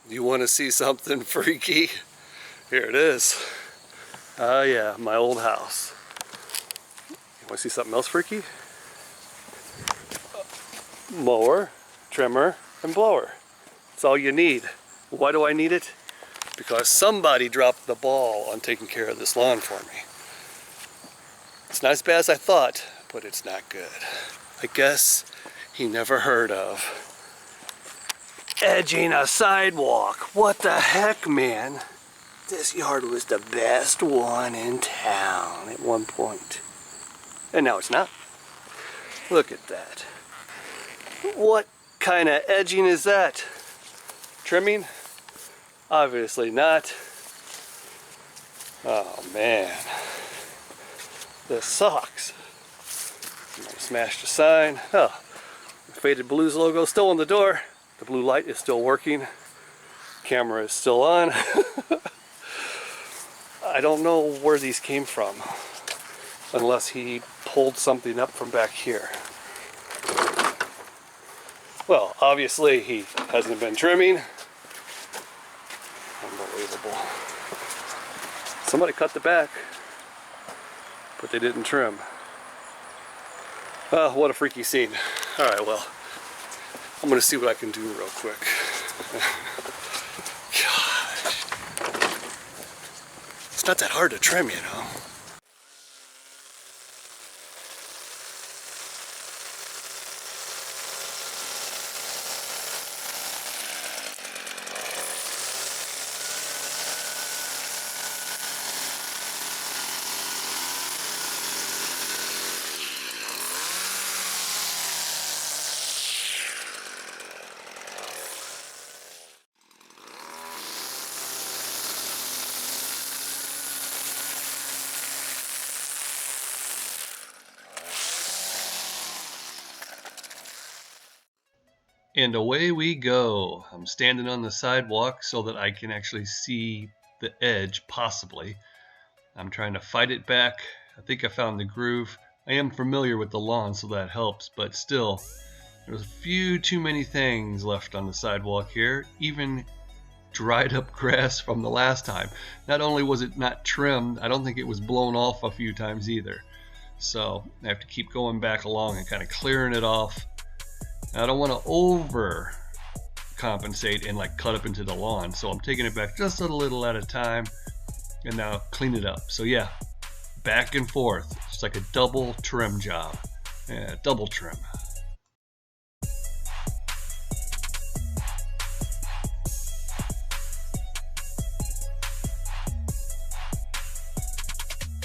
You want to see something freaky? Here it is. Oh yeah, my old house. You want to see something else freaky? Mower, trimmer, and blower. That's all you need. Why do I need it? Because somebody dropped the ball on taking care of this lawn for me. It's not as bad as I thought, but it's not good. I guess he never heard of edging a sidewalk. What the heck, man? This yard was the best one in town at one point. And now it's not. Look at that. What kind of edging is that? Trimming? Obviously not. Oh man. This sucks. Smashed a sign. Oh, the Faded Blues logo still on the door. The blue light is still working. Camera is still on. I don't know where these came from, unless he pulled something up from back here. Well, obviously he hasn't been trimming. Unbelievable. Somebody cut the back, but they didn't trim. Oh, what a freaky scene. Alright, well, I'm going to see what I can do real quick. Gosh. It's not that hard to trim, you know. And away we go. I'm standing on the sidewalk so that I can actually see the edge, possibly. I'm trying to fight it back. I think I found the groove. I am familiar with the lawn, so that helps, but still, there's a few too many things left on the sidewalk here. Even dried up grass from the last time. Not only was it not trimmed, I don't think it was blown off a few times either. So I have to keep going back along and kind of clearing it off. I don't want to over compensate and like cut up into the lawn, so I'm taking it back just a little at a time and now clean it up. So yeah, back and forth, just like a double trim job. Yeah, double trim.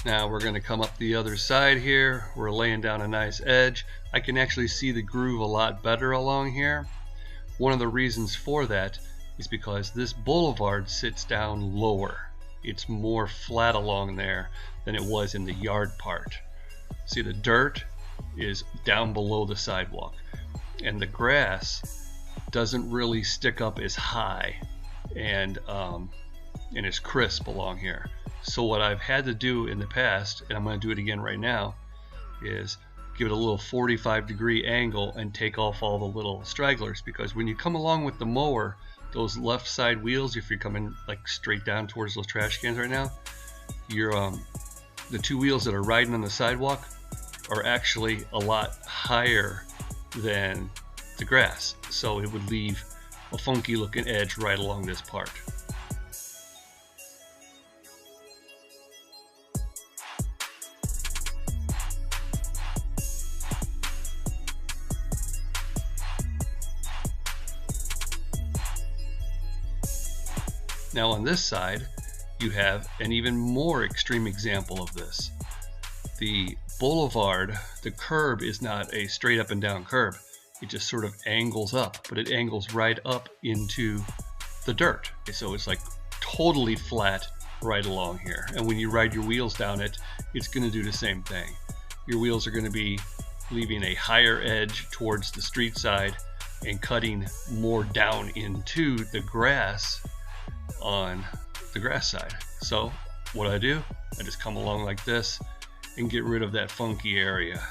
Now we're going to come up the other side here. We're laying down a nice edge. I can actually see the groove a lot better along here. One of the reasons for that is because this boulevard sits down lower. It's more flat along there than it was in the yard part. See, the dirt is down below the sidewalk, and the grass doesn't really stick up as high and is crisp along here. So what I've had to do in the past, and I'm going to do it again right now, is give it a little 45-degree angle and take off all the little stragglers, because when you come along with the mower, those left side wheels, if you're coming like straight down towards those trash cans right now, the two wheels that are riding on the sidewalk are actually a lot higher than the grass, so it would leave a funky looking edge right along this part. Now on this side, you have an even more extreme example of this. The boulevard, the curb is not a straight up and down curb. It just sort of angles up, but it angles right up into the dirt. So it's like totally flat right along here. And when you ride your wheels down it, it's going to do the same thing. Your wheels are going to be leaving a higher edge towards the street side and cutting more down into the grass on the grass side. So what I do, I just come along like this and get rid of that funky area.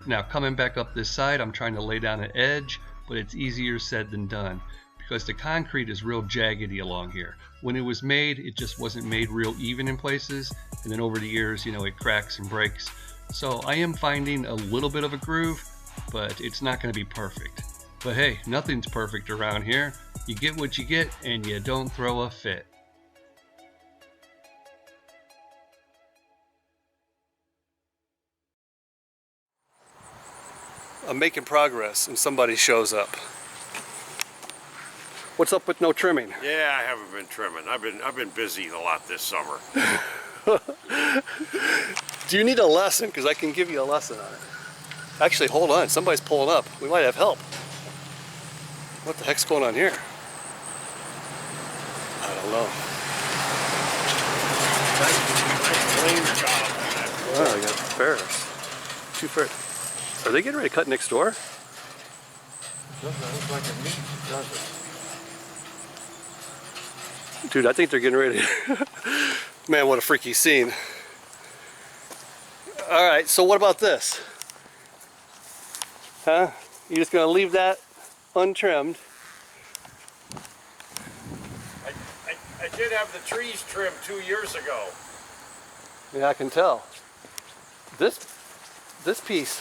Now coming back up this side, I'm trying to lay down an edge, but it's easier said than done because the concrete is real jaggedy along here. When it was made, it just wasn't made real even in places, and then over the years, it cracks and breaks. So I am finding a little bit of a groove, but it's not going to be perfect. But hey, nothing's perfect around here. You get what you get, and you don't throw a fit. I'm making progress and somebody shows up. What's up with no trimming? Yeah, I haven't been trimming. I've been busy a lot this summer. Do you need a lesson? Because I can give you a lesson on it. Actually, hold on. Somebody's pulling up. We might have help. What the heck's going on here? I don't know. Nice job. Wow, I got Ferris. 2 Ferris. Are they getting ready to cut next door? Doesn't look like a meat, does it? Dude, I think they're getting ready. Man, what a freaky scene. All right, so what about this? Huh? You just gonna leave that untrimmed? I did have the trees trimmed 2 years ago. Yeah, I can tell. This piece.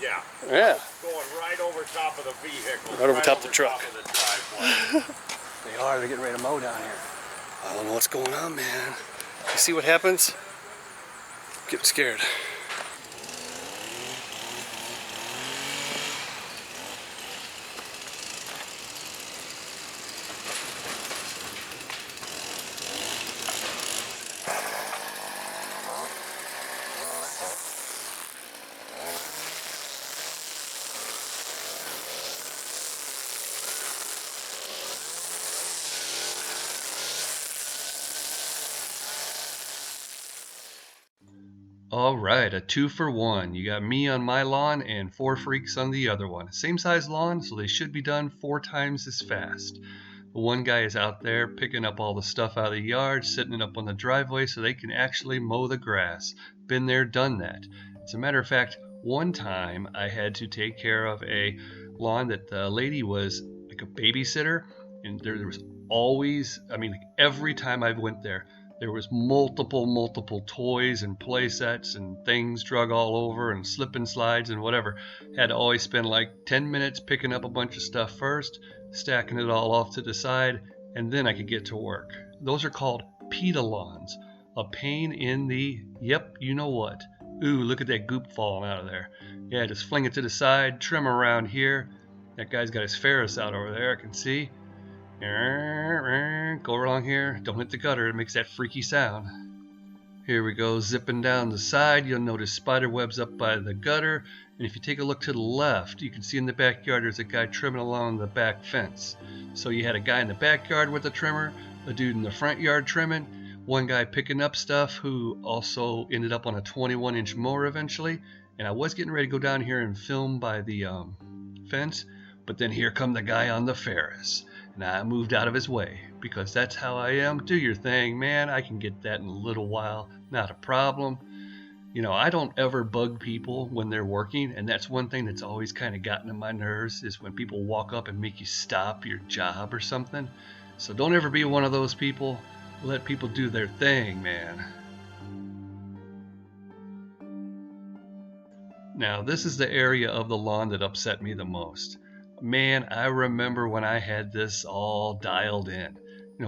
Yeah. Yeah. Going right over top of the vehicle. Right over top of the truck. Top of the driveway. They're getting ready to mow down here. I don't know what's going on, man. You see what happens? I'm getting scared. All right, a 2 for 1. You got me on my lawn and 4 freaks on the other one. Same size lawn, so they should be done 4 times as fast. The one guy is out there picking up all the stuff out of the yard, sitting it up on the driveway so they can actually mow the grass. Been there, done that. As a matter of fact, one time I had to take care of a lawn that the lady was like a babysitter, and there was always, every time I went there was multiple toys and play sets and things drug all over and slip and slides and whatever. Had to always spend like 10 minutes picking up a bunch of stuff first, stacking it all off to the side, and then I could get to work. Those are called pita lawns. A pain in the, yep, you know what. Ooh, look at that goop falling out of there. Yeah, just fling it to the side, trim around here. That guy's got his Ferris out over there, I can see. Go along here, don't hit the gutter, it makes that freaky sound. Here we go, zipping down the side. You'll notice spider webs up by the gutter, and if you take a look to the left, you can see in the backyard there's a guy trimming along the back fence. So you had a guy in the backyard with a trimmer, a dude in the front yard trimming, one guy picking up stuff who also ended up on a 21-inch mower eventually. And I was getting ready to go down here and film by the fence, but then here come the guy on the Ferris. And I moved out of his way because that's how I am. Do your thing, man. I can get that in a little while. Not a problem. I don't ever bug people when they're working, and that's one thing that's always kind of gotten on my nerves is when people walk up and make you stop your job or something. So don't ever be one of those people. Let people do their thing, man. Now, this is the area of the lawn that upset me the most. Man, I remember when I had this all dialed in.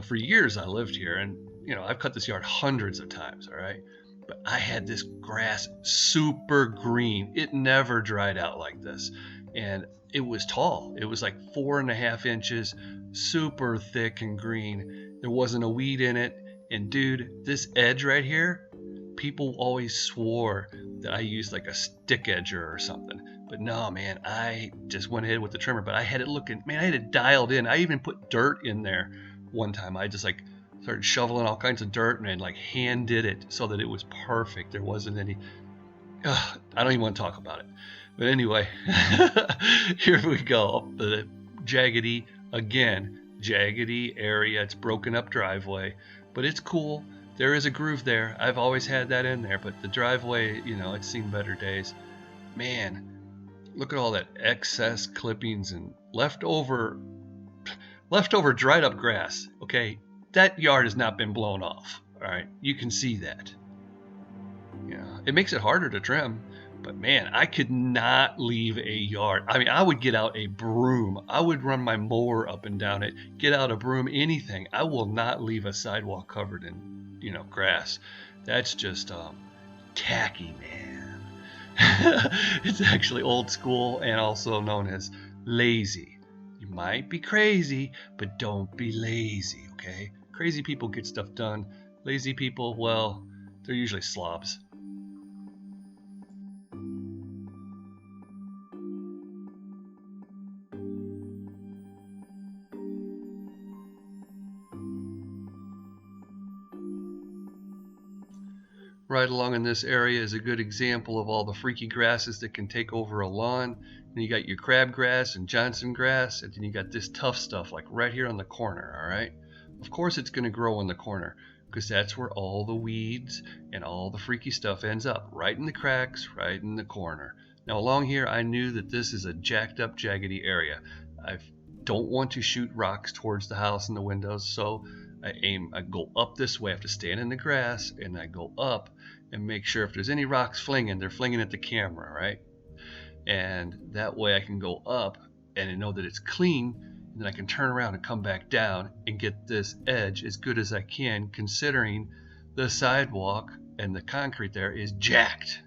For years I lived here, and I've cut this yard hundreds of times, all right? But I had this grass super green. It never dried out like this. And it was tall. It was like 4.5 inches, super thick and green. There wasn't a weed in it. And dude, this edge right here, people always swore that I used like a stick edger or something. But no, man, I just went ahead with the trimmer. But I had it looking, man, I had it dialed in. I even put dirt in there one time. I just started shoveling all kinds of dirt and hand did it so that it was perfect. There wasn't any, I don't even want to talk about it. But anyway, here we go. Up the jaggedy area. It's broken up driveway, but it's cool. There is a groove there. I've always had that in there, but the driveway, it's seen better days. man, look at all that excess clippings and leftover dried up grass. Okay, that yard has not been blown off. All right, you can see that. Yeah, it makes it harder to trim, but man, I could not leave a yard. I mean, I would get out a broom. I would run my mower up and down it, get out a broom, anything. I will not leave a sidewalk covered in, grass. That's just tacky, man. It's actually old school and also known as lazy. You might be crazy, but don't be lazy, okay? Crazy people get stuff done. Lazy people, well, they're usually slobs. Right along in this area is a good example of all the freaky grasses that can take over a lawn. And you got your crabgrass and Johnson grass, and then you got this tough stuff like right here on the corner, all right? Of course it's going to grow in the corner because that's where all the weeds and all the freaky stuff ends up, right in the cracks, right in the corner. Now along here I knew that this is a jacked up, jaggedy area. I don't want to shoot rocks towards the house and the windows, so I go up this way. I have to stand in the grass and I go up and make sure if there's any rocks flinging, they're flinging at the camera, right? And that way I can go up and I know that it's clean, and then I can turn around and come back down and get this edge as good as I can, considering the sidewalk and the concrete there is jacked.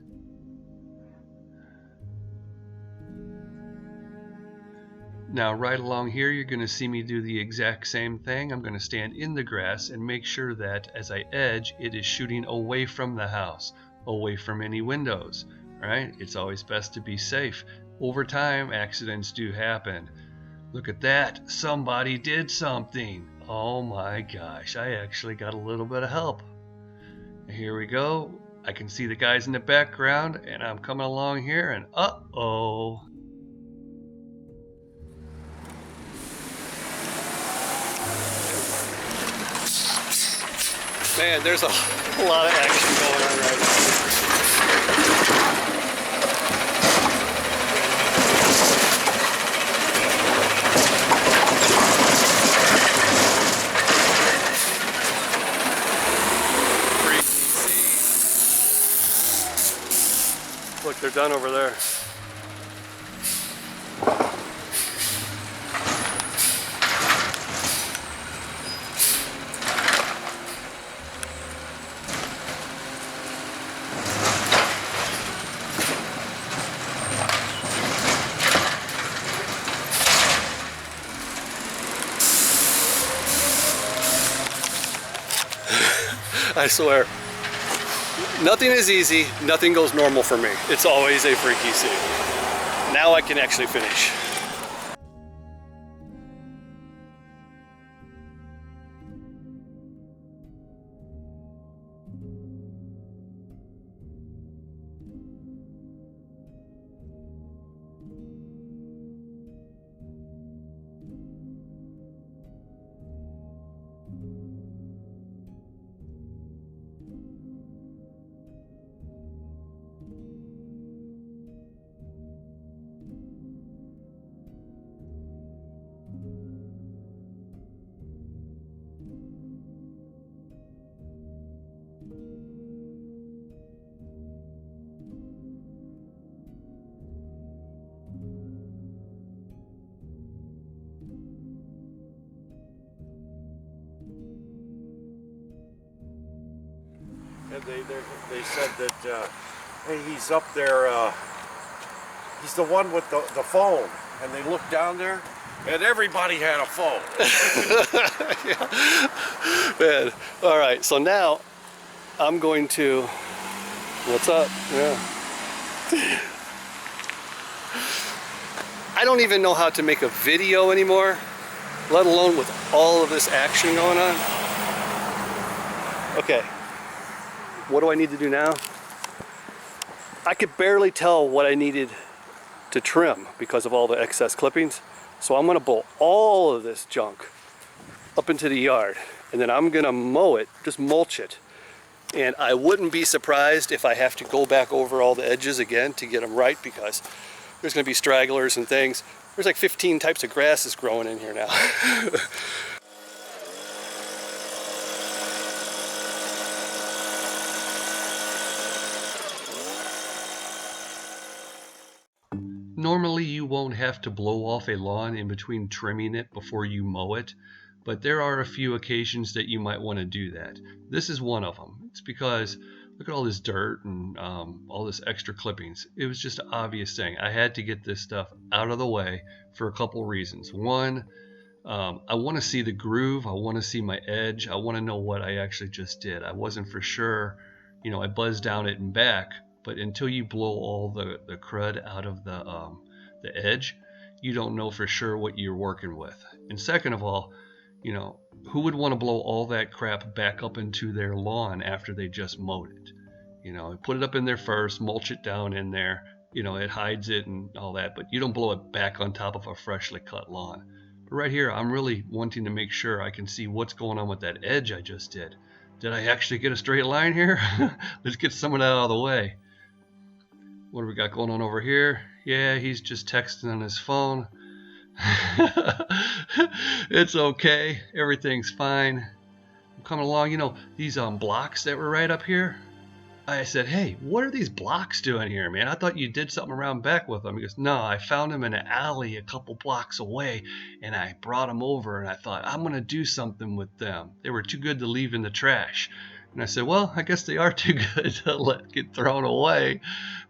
Now right along here you're going to see me do the exact same thing. I'm going to stand in the grass and make sure that as I edge it is shooting away from the house, away from any windows. Right? It's always best to be safe. Over time accidents do happen. Look at that, somebody did something. Oh my gosh, I actually got a little bit of help. Here we go. I can see the guys in the background and I'm coming along here and uh-oh. Man, there's a lot of action going on right now. Look, they're done over there. I swear, nothing is easy, nothing goes normal for me. It's always a freaky scene. Now I can actually finish. And they said that, hey, he's up there, he's the one with the phone. And they looked down there, and everybody had a phone. Yeah. Man, all right, so now I'm going to, what's up? Yeah. I don't even know how to make a video anymore, let alone with all of this action going on. Okay. What do I need to do now? I could barely tell what I needed to trim because of all the excess clippings. So I'm gonna pull all of this junk up into the yard, and then I'm gonna mow it, just mulch it, And I wouldn't be surprised if I have to go back over all the edges again to get them right, because there's going to be stragglers and things. There's like 15 types of grasses growing in here now. Normally you won't have to blow off a lawn in between trimming it before you mow it, but there are a few occasions that you might want to do that. This is one of them. It's because look at all this dirt and all this extra clippings. It was just an obvious thing. I had to get this stuff out of the way for a couple reasons. One, I want to see the groove. I want to see my edge. I want to know what I actually just did. I wasn't for sure. You know, I buzzed down it and back, but until you blow all the crud out of the edge, you don't know for sure what you're working with. And second of all, you know, who would want to blow all that crap back up into their lawn after they just mowed it? You know, put it up in there first, mulch it down in there, you know, it hides it and all that, but you don't blow it back on top of a freshly cut lawn. But right here, I'm really wanting to make sure I can see what's going on with that edge I just did. Did I actually get a straight line here? Let's get some of that out of the way. What do we got going on over here? Yeah, he's just texting on his phone. It's okay. Everything's fine. I'm coming along. You know, these blocks that were right up here, I said, hey, what are these blocks doing here, man? I thought you did something around back with them. He goes, no, I found them in an alley a couple blocks away, and I brought them over, and I thought, I'm going to do something with them. They were too good to leave in the trash. And I said, well, I guess they are too good to let get thrown away,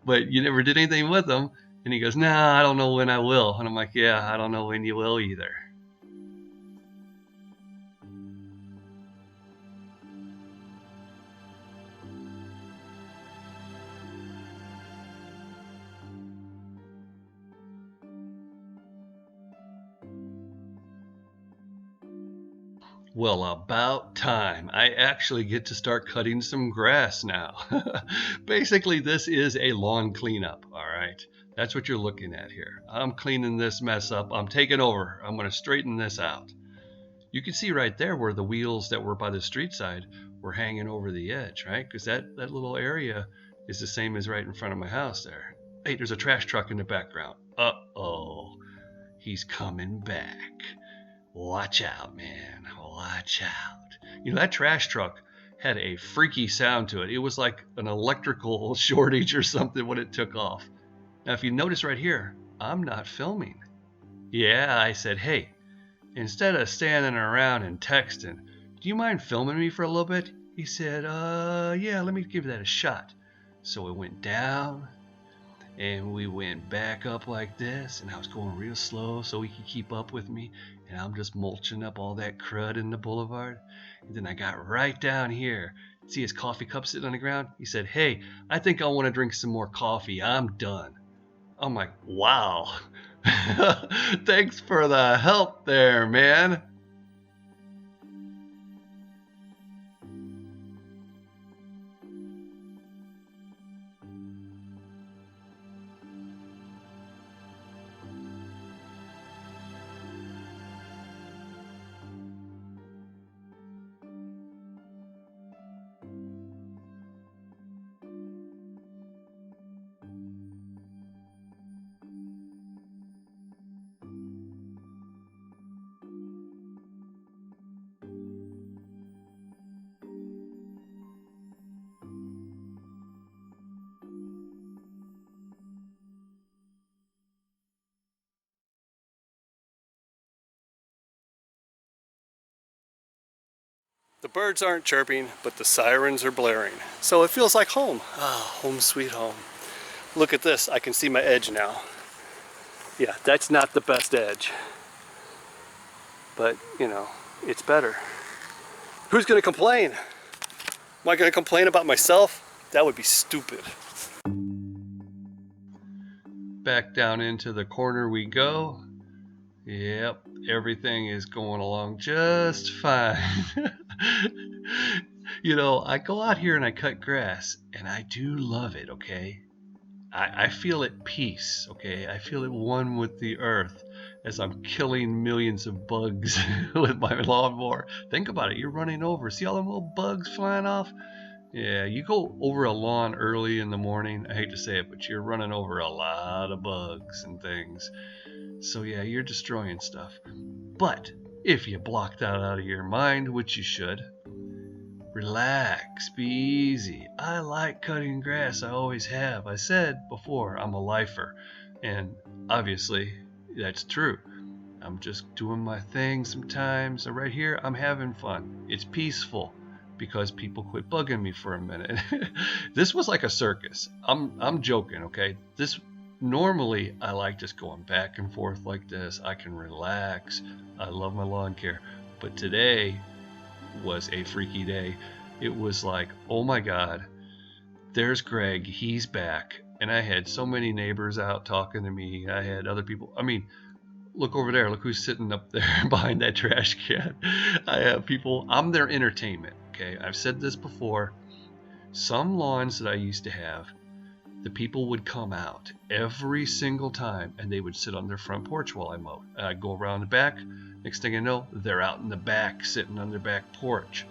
but you never did anything with them. And he goes, nah, I don't know when I will. And I'm like, yeah, I don't know when you will either. Well, about time. I actually get to start cutting some grass now. Basically, this is a lawn cleanup, all right? That's what you're looking at here. I'm cleaning this mess up. I'm taking over. I'm going to straighten this out. You can see right there where the wheels that were by the street side were hanging over the edge, right? Because that little area is the same as right in front of my house there. Hey, there's a trash truck in the background. Uh-oh. He's coming back. Watch out, man. Watch out. You know, that trash truck had a freaky sound to it. It was like an electrical shortage or something when it took off. Now, if you notice right here, I'm not filming. Yeah, I said, hey, instead of standing around and texting, do you mind filming me for a little bit? He said, yeah, let me give that a shot. So it went down, and we went back up like this, and I was going real slow so he could keep up with me, and I'm just mulching up all that crud in the boulevard. And then I got right down here. See his coffee cup sitting on the ground? He said, hey, I think I want to drink some more coffee. I'm done. I'm like, wow. Thanks for the help there, man. The birds aren't chirping, but the sirens are blaring. So it feels like home. Ah, home sweet home. Look at this, I can see my edge now. Yeah, that's not the best edge. But, you know, it's better. Who's gonna complain? Am I gonna complain about myself? That would be stupid. Back down into the corner we go. Yep, everything is going along just fine. You know, I go out here and I cut grass, and I do love it, okay? I feel at peace, okay? I feel at one with the earth as I'm killing millions of bugs with my lawnmower. Think about it, you're running over. See all them little bugs flying off? Yeah, you go over a lawn early in the morning. I hate to say it, but you're running over a lot of bugs and things. So yeah, you're destroying stuff. But if you block that out of your mind, which you should, relax, be easy. I like cutting grass, I always have. I said before, I'm a lifer, and obviously that's true. I'm just doing my thing sometimes. And right here, I'm having fun. It's peaceful because people quit bugging me for a minute. This was like a circus. I'm joking, okay? This normally I like just going back and forth like this. I can relax. I love my lawn care. But today was a freaky day. It was like, oh my God, there's Greg. He's back. And I had so many neighbors out talking to me. I had other people. I mean, look over there. Look who's sitting up there behind that trash can. I have people. I'm their entertainment. Okay. I've said this before. Some lawns that I used to have, the people would come out every single time and they would sit on their front porch while I mowed. I'd go around the back. Next thing I know, they're out in the back, sitting on their back porch.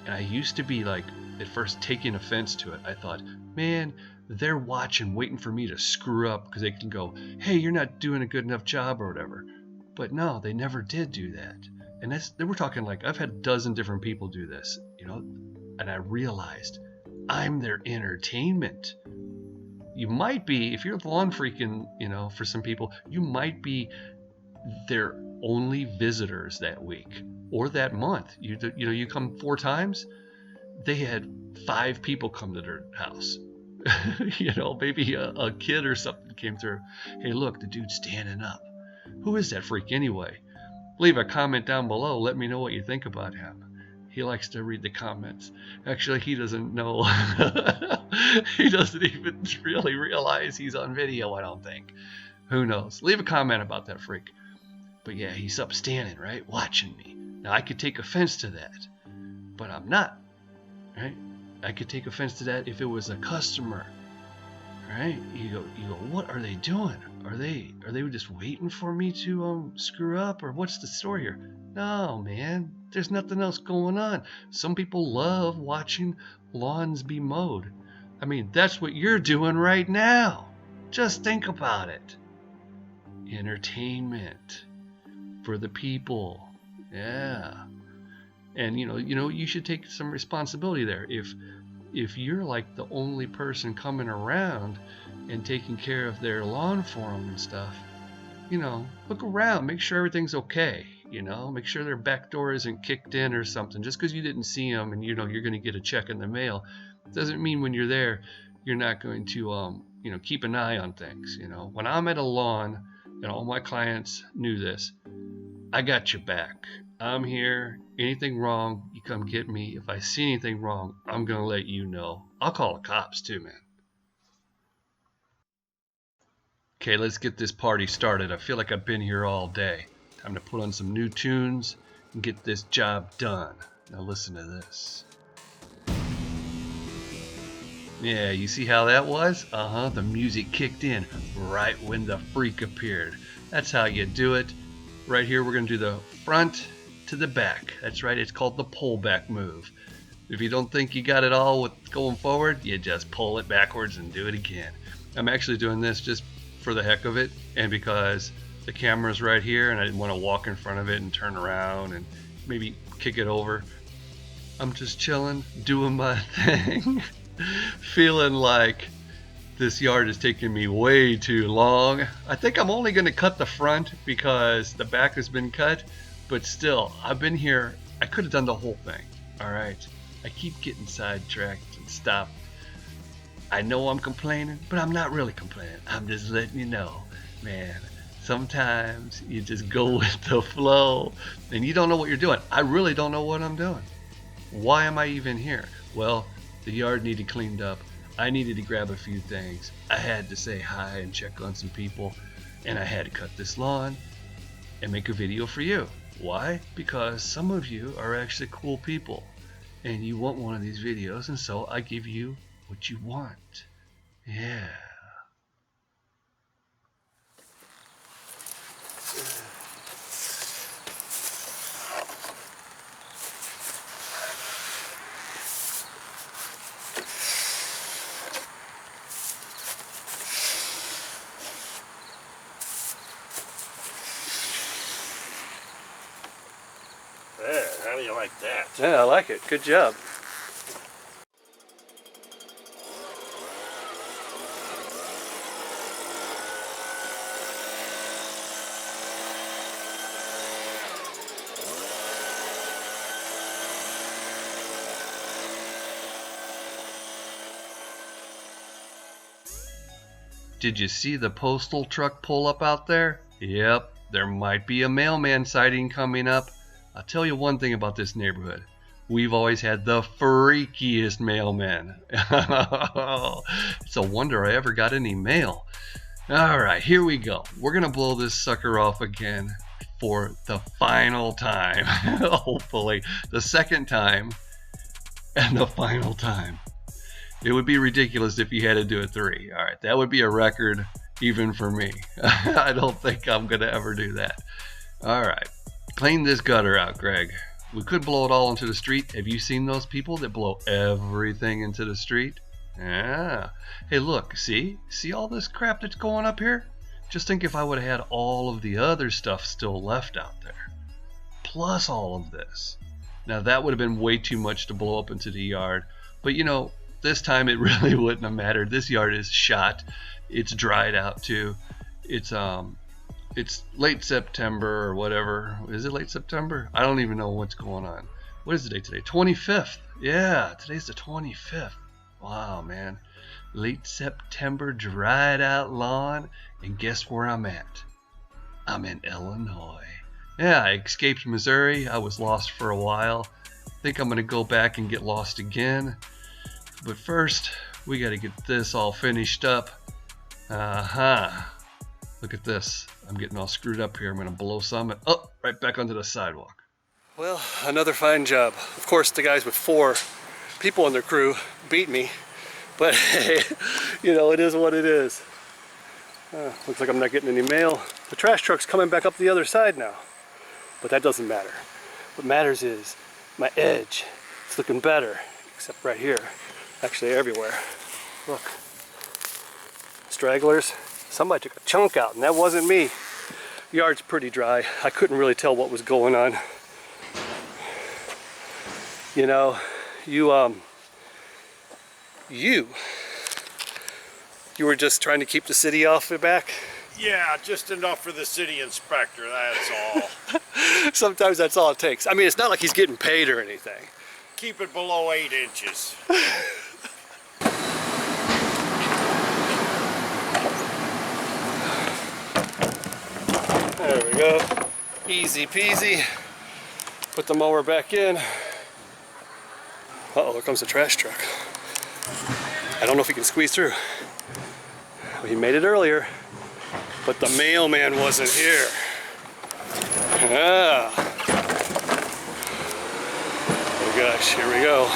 And I used to be like, at first taking offense to it. I thought, man, they're watching, waiting for me to screw up because they can go, hey, you're not doing a good enough job or whatever. But no, they never did do that. And we're talking like, I've had a dozen different people do this, and I realized I'm their entertainment. You might be, if you're lawn freaking, for some people, you might be their only visitors that week or that month. You come 4 times. They had 5 people come to their house. Maybe a kid or something came through. Hey, look, the dude's standing up. Who is that freak anyway? Leave a comment down below. Let me know what you think about him. He likes to read the comments. Actually, he doesn't know. He doesn't even really realize he's on video, I don't think. Who knows? Leave a comment about that freak. But yeah, he's up standing, right? Watching me. Now, I could take offense to that, but I'm not, right? I could take offense to that if it was a customer, right? You go, what are they doing? Are they just waiting for me to screw up, or what's the story here? No, man, there's nothing else going on. Some people love watching lawns be mowed. I mean, that's what you're doing right now. Just think about it. Entertainment for the people. Yeah. And you should take some responsibility there. If you're like the only person coming around and taking care of their lawn for them and stuff, look around, make sure everything's okay. Make sure their back door isn't kicked in or something. Just because you didn't see them and you're going to get a check in the mail doesn't mean when you're there you're not going to keep an eye on things. When I'm at a lawn, and all my clients knew this, I got your back. I'm here. Anything wrong, you come get me. If I see anything wrong, I'm going to let you know. I'll call the cops too, man. Okay, let's get this party started. I feel like I've been here all day. Time to put on some new tunes and get this job done. Now listen to this. Yeah, you see how that was? The music kicked in right when the freak appeared. That's how you do it. Right here, we're going to do the front to the back. That's right, it's called the pullback move. If you don't think you got it all with going forward, you just pull it backwards and do it again. I'm actually doing this just for the heck of it, and because the camera's right here and I didn't want to walk in front of it and turn around and maybe kick it over. I'm just chilling, doing my thing. Feeling like this yard is taking me way too long. I think I'm only going to cut the front because the back has been cut, but still, I've been here. I could have done the whole thing. All right. I keep getting sidetracked and stopped. I know I'm complaining, but I'm not really complaining. I'm just letting you know, man, sometimes you just go with the flow and you don't know what you're doing. I really don't know what I'm doing. Why am I even here? Well, the yard needed cleaned up. I needed to grab a few things. I had to say hi and check on some people. And I had to cut this lawn and make a video for you. Why? Because some of you are actually cool people. And you want one of these videos. And so I give you what you want. Yeah. like that. Yeah, I like it. Good job. Did you see the postal truck pull up out there? Yep, there might be a mailman sighting coming up. I'll tell you one thing about this neighborhood. We've always had the freakiest mailmen. It's a wonder I ever got any mail. Alright, here we go. We're gonna blow this sucker off again for the final time. Hopefully, the second time and the final time. It would be ridiculous if you had to do it 3. All right, that would be a record even for me. I don't think I'm going to ever do that. All right, clean this gutter out, Greg. We could blow it all into the street. Have you seen those people that blow everything into the street? Yeah. Hey, look, see all this crap that's going up here? Just think if I would have had all of the other stuff still left out there, plus all of this. Now, that would have been way too much to blow up into the yard, but you know, this time it really wouldn't have mattered. This yard is shot. It's dried out too. It's late September or whatever. Is it late September? I don't even know what's going on. What is the date today? 25th. Yeah, today's the 25th. Wow, man. Late September, dried out lawn. And guess where I'm at? I'm in Illinois. Yeah, I escaped Missouri. I was lost for a while. I think I'm going to go back and get lost again. But first, we got to get this all finished up. Look at this. I'm getting all screwed up here. I'm going to blow some and right back onto the sidewalk. Well, another fine job. Of course, the guys with 4 people on their crew beat me. But hey, you know, it is what it is. Looks like I'm not getting any mail. The trash truck's coming back up the other side now. But that doesn't matter. What matters is my edge. It's looking better, except right here. Actually everywhere. Look. Stragglers. Somebody took a chunk out and that wasn't me. The yard's pretty dry. I couldn't really tell what was going on. You know, you were just trying to keep the city off your back? Yeah, just enough for the city inspector, that's all. Sometimes that's all it takes. I mean, it's not like he's getting paid or anything. Keep it below 8 inches. There we go. Easy peasy. Put the mower back in. Uh-oh, here comes the trash truck. I don't know if he can squeeze through. Well, he made it earlier, but the mailman wasn't here. Ah. Oh gosh, here we go.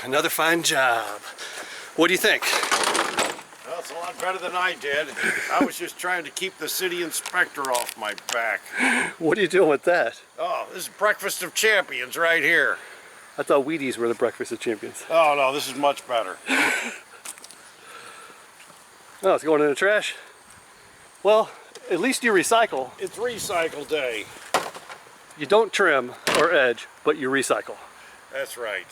Another fine job. What do you think? Well, it's a lot better than I did. I was just trying to keep the city inspector off my back. What are you doing with that? Oh, this is breakfast of champions right here. I thought Wheaties were the breakfast of champions. Oh no, this is much better. Oh, it's going in the trash? Well, at least you recycle. It's recycle day. You don't trim or edge, but you recycle. That's right.